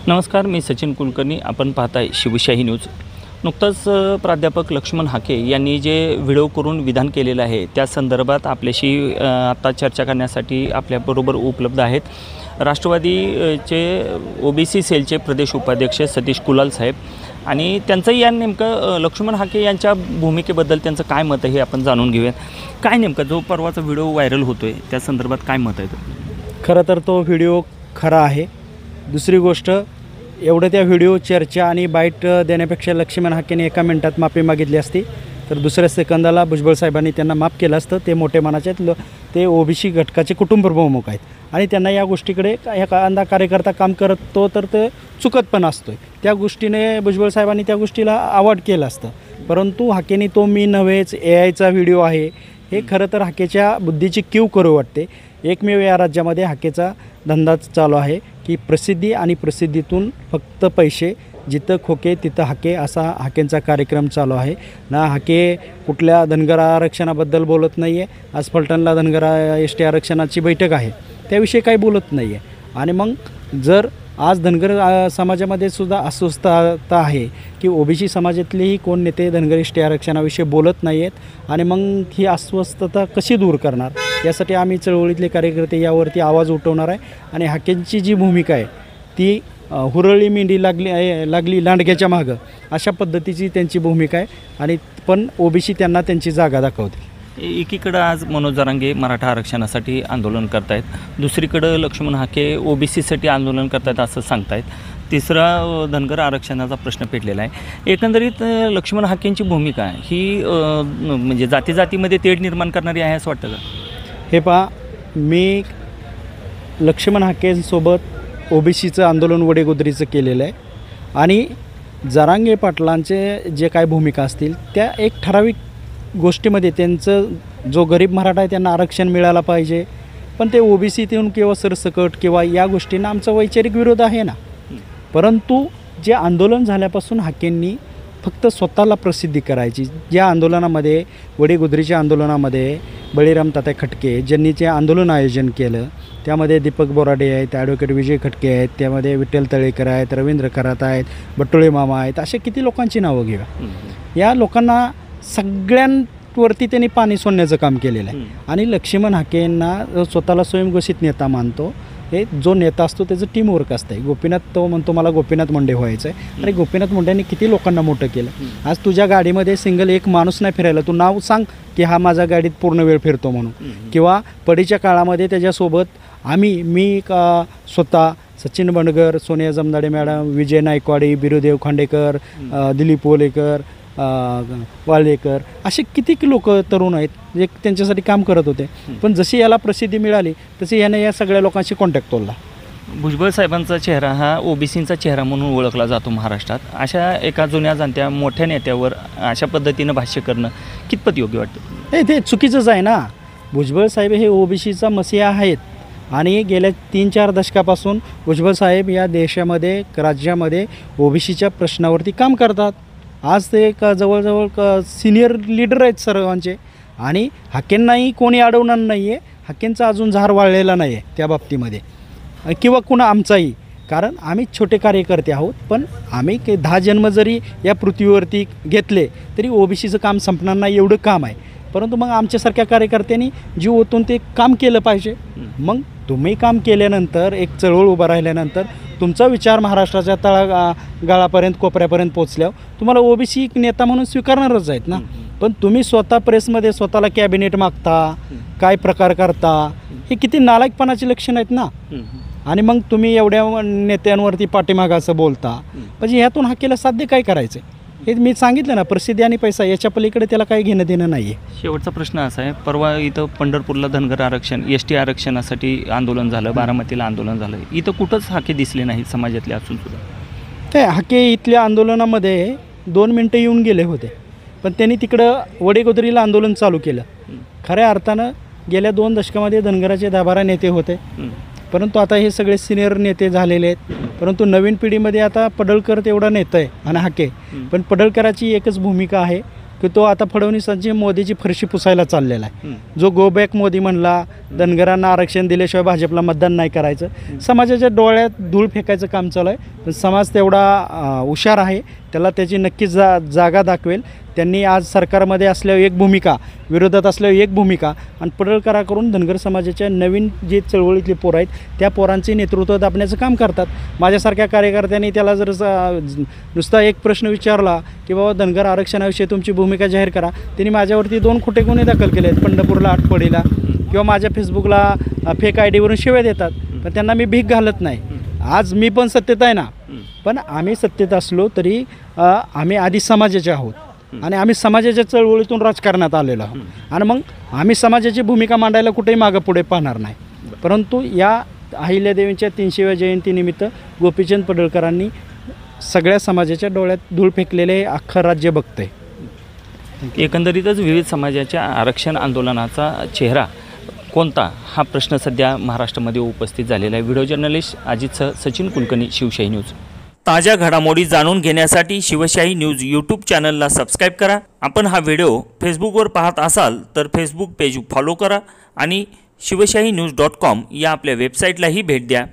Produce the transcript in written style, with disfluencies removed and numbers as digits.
नमस्कार, मी सचिन कुलकर्णी. आपण पाहताय शिवशाही न्यूज. नुकतंच प्राध्यापक लक्ष्मण हाके यांनी जे व्हिडिओ करून विधान केलेलं आहे त्या संदर्भात आपल्याशी आता चर्चा करण्यासाठी आपल्याबरोबर उपलब्ध आहेत राष्ट्रवादीचे ओबीसी सेलचे प्रदेश उपाध्यक्ष सतीश कुलाल साहेब. आणि त्यांचंही या नेमकं लक्ष्मण हाके यांच्या भूमिकेबद्दल त्यांचं काय मत आहे हे आपण जाणून घेऊयात. काय नेमकं जो परवाचा व्हिडिओ व्हायरल होतो आहे त्या संदर्भात काय मत आहे? खरं तर तो व्हिडिओ खरा आहे. दुसरी गोष्ट, एवढं त्या व्हिडिओ चर्चा आणि बाईट देण्यापेक्षा लक्ष्मण हाकेने एका मिनिटात माफी मागितली असती तर दुसऱ्या सेकंदाला भुजबळ साहेबांनी त्यांना माफ केलं असतं. ते मोठे मानाचे आहेत, ते ओबीसी घटकाचे कुटुंबप्रमुख आहेत आणि त्यांना या गोष्टीकडे एखादा कार्यकर्ता काम करतो तर ते चुकत पण असतो आहे. त्या गोष्टीने भुजबळ साहेबांनी त्या गोष्टीला अवॉइड केलं असतं. परंतु हाकेने तो मी नव्हेच AIचा व्हिडिओ आहे हे खरं तर हाकेच्या बुद्धीची कीव करू वाटते. एकमेव या राज्यामध्ये हाकेचा धंदा चालू आहे की प्रसिद्धी आणि प्रसिद्धीतून फक्त पैसे, जिथं खोके तिथं हाके, असा हाकेंचा कार्यक्रम चालू आहे ना. हाके कुठल्या धनगर आरक्षणाबद्दल बोलत नाही आहे. आज फलटणला धनगर ST आरक्षणाची बैठक आहे, त्याविषयी काही बोलत नाही आहे. आणि मग जर आज धनगर समाजामध्ये सुद्धा अस्वस्थता आहे की ओबीसी समाजातलेही कोण नेते धनगर ST आरक्षणाविषयी बोलत नाही आहेत आणि मग ही अस्वस्थता कशी दूर करणार, यासाठी आम्ही चळवळीतले कार्यकर्ते यावरती आवाज उठवणार आहे. आणि हाकेंची जी भूमिका आहे ती हुरळी मेंढी लागली लांडग्याच्या मागं, अशा पद्धतीची त्यांची भूमिका आहे. आणि पण ओबीसी त्यांना त्यांची जागा दाखवते. एकीकडं आज मनोज जरांगे मराठा आरक्षणासाठी आंदोलन करतायत, दुसरीकडं लक्ष्मण हाके ओबीसीसाठी आंदोलन करतायत असं सांगतायत. तिसरा धनगर आरक्षणाचा प्रश्न पेटलेला आहे. एकंदरीत लक्ष्मण हाकेंची भूमिका ही म्हणजे जातीमध्ये तेढ निर्माण करणारी आहे असं वाटतं का? हे पहा, मी लक्ष्मण हाकेंसोबत ओबीसीचं आंदोलन वडेगोद्रीचं केलेलं आहे आणि जरांगे पाटलांचे जे काय भूमिका असतील त्या एक ठराविक गोष्टीमध्ये, त्यांचं जो गरीब मराठा आहे त्यांना आरक्षण मिळालं पाहिजे, पण ते ओबीसीतून किंवा सरसकट किंवा या गोष्टींना आमचा वैचारिक विरोध आहे ना. परंतु जे आंदोलन झाल्यापासून हाकेंनी फक्त स्वतःला प्रसिद्धी करायची. ज्या आंदोलनामध्ये, वडेगोद्रीच्या आंदोलनामध्ये बळीराम तात्या खटके ज्यांनी जे आंदोलन आयोजन केलं त्यामध्ये दीपक बोराडे आहेत, ॲडव्होकेट विजय खटके आहेत, त्यामध्ये विठ्ठल तळेकर आहेत, रवींद्र खरात आहेत, बटुळे मामा आहेत, असे किती लोकांची नावं घेऊया. या लोकांना सगळ्यांवरती त्यांनी पाणी सोडण्याचं काम केलेलं आहे. आणि लक्ष्मण हाकेंना स्वतःला स्वयंघोषित नेता मानतो. हे जो नेता असतो त्याचं टीमवर्क असतं. गोपीनाथ, तो म्हणतो मला गोपीनाथ मुंडे व्हायचं आहे. अरे गोपीनाथ मुंडेंनी किती लोकांना मोठं केलं. आज तुझ्या गाडीमध्ये सिंगल एक माणूस नाही फिरायला, तू नाव सांग की हा माझ्या गाडीत पूर्ण वेळ फिरतो म्हणून. किंवा पडीच्या काळामध्ये त्याच्यासोबत मी स्वतः सचिन बंडगर, सोनिया जमदाडे मॅडम, विजय नायकवाडी, बिरुदेव खांडेकर, दिलीप ओलेकर, वाळलेकर, असे किती लोक तरुण आहेत जे त्यांच्यासाठी काम करत होते. पण जशी याला प्रसिद्धी मिळाली तशी याने या सगळ्या लोकांशी कॉन्टॅक्ट तोडला. भुजबळ साहेबांचा चेहरा हा ओबीसींचा चेहरा म्हणून ओळखला जातो महाराष्ट्रात. अशा एका जुन्या जाणत्या मोठ्या नेत्यावर अशा पद्धतीनं भाष्य करणं कितपत योग्य वाटतं? ते चुकीचंच आहे ना. भुजबळ साहेब हे ओबीसीचा मसीहा आहेत आणि गेल्या 3-4 दशकापासून भुजबळ साहेब या देशामध्ये, राज्यामध्ये ओबीसीच्या प्रश्नावरती काम करतात. आज ते जवळजवळ सिनियर लीडर आहेत सर्वांचे. आणि हाकेंनाही कोणी अडवणार नाही आहे. हाकेंचा अजून झार वाळलेला नाही आहे त्या बाबतीमध्ये, किंवा कुणा आमचाही. कारण आम्ही छोटे कार्यकर्ते आहोत, पण आम्ही 10 जन्म जरी या पृथ्वीवरती घेतले तरी ओबीसीचं काम संपणार नाही, एवढं काम आहे. परंतु मग आमच्यासारख्या कार्यकर्त्यांनी जीव ओतून ते काम केलं पाहिजे. मग तुम्ही काम केल्यानंतर, एक चळवळ उभा राहिल्यानंतर तुमचा विचार महाराष्ट्राच्या गाळापर्यंत, कोपऱ्यापर्यंत पोचल्यावर तुम्हाला ओबीसी नेता म्हणून स्वीकारणारच आहेत ना. पण तुम्ही स्वतः प्रेसमध्ये स्वतःला कॅबिनेट मागता, काय प्रकार करता, हे किती नालायकपणाची लक्षणं आहेत ना. आणि मग तुम्ही एवढ्या नेत्यांवरती पाठीमागं असं बोलता, म्हणजे ह्यातून हाकेला साध्य काय करायचं? हे मी सांगितलं ना, प्रसिद्धी आणि पैसा याच्या पलीकडे त्याला काही घेणं देणं नाही आहे. शेवटचा प्रश्न असा आहे, परवा इथं पंढरपूरला धनगर आरक्षण, ST आरक्षणासाठी आंदोलन झालं, बारामतीला आंदोलन झालं, इथं कुठंच हाके दिसले नाहीत समाजातले असून सुद्धा. ते हाके इथल्या आंदोलनामध्ये 2 मिनटं येऊन गेले होते, पण त्यांनी तिकडं वडेगोद्रीला आंदोलन चालू केलं. खऱ्या अर्थानं गेल्या 2 दशकामध्ये धनगराचे 10-12 नेते होते, परंतु आता हे सगळे सिनियर नेते झालेले आहेत. परंतु नवीन पिढीमध्ये आता पडळकर तेवढा नेता आहे आणि हाके. पण पडळकराची एकच भूमिका आहे की तो आता फडणवीसांची मोदीची फरशी पुसायला चाललेला आहे. जो गो बॅक मोदी म्हणला, धनगरांना आरक्षण दिल्याशिवाय भाजपला मतदान नाही करायचं, समाजाच्या डोळ्यात धूळ फेकायचं काम चालू आहे. पण समाज तेवढा हुशार आहे, त्याला त्याची नक्कीच जागा दाखवेल. त्यांनी आज सरकारमध्ये असल्यावर एक भूमिका, विरोधात असल्यावर एक भूमिका, आणि पडळकराकडून धनगर समाजाच्या नवीन जे चळवळीतले पोरं आहेत त्या पोरांचे नेतृत्व दाबण्याचं काम करतात. माझ्यासारख्या कार्यकर्त्यांनी त्याला जर नुसता एक प्रश्न विचारला की बाबा धनगर आरक्षणाविषयी तुमची भूमिका जाहीर करा, त्यांनी माझ्यावरती 2 खोटे गुन्हे दाखल केले आहेत. पंढरपूरला आटपडीला किंवा माझ्या फेसबुकला फेक आय डीवरून शिव्या देतात, पण त्यांना मी भीक घालत नाही. आज मी पण सत्तेत आहे ना, पण आम्ही सत्तेत असलो तरी आम्ही आधी समाजाचे आहोत आणि आम्ही समाजाच्या चळवळीतून राजकारणात आलेलो आहोत. आणि मग आम्ही समाजाची भूमिका मांडायला कुठेही मागं पुढे पाहणार नाही. परंतु या अहिल्यादेवींच्या 300व्या जयंतीनिमित्त गोपीचंद पडळकरांनी सगळ्या समाजाच्या डोळ्यात धूळ फेकलेले अख्खं राज्य बघतंय. एकंदरीतच विविध समाजाच्या आरक्षण आंदोलनाचा चेहरा कोणता हा प्रश्न सध्या महाराष्ट्रामध्ये उपस्थित झालेला आहे. व्हिडिओ जर्नलिस्ट अजितसह सचिन कुलकर्णी, शिवशाही न्यूज. ताज्या घडामोडी जाणून घेण्यासाठी शिवशाही न्यूज यूट्यूब चॅनलला सबस्क्राईब करा. आपण हा व्हिडिओ फेसबुकवर पाहत असाल तर फेसबुक पेज फॉलो करा आणि शिवशाही न्यूज.com या आपल्या वेबसाईटलाही भेट द्या.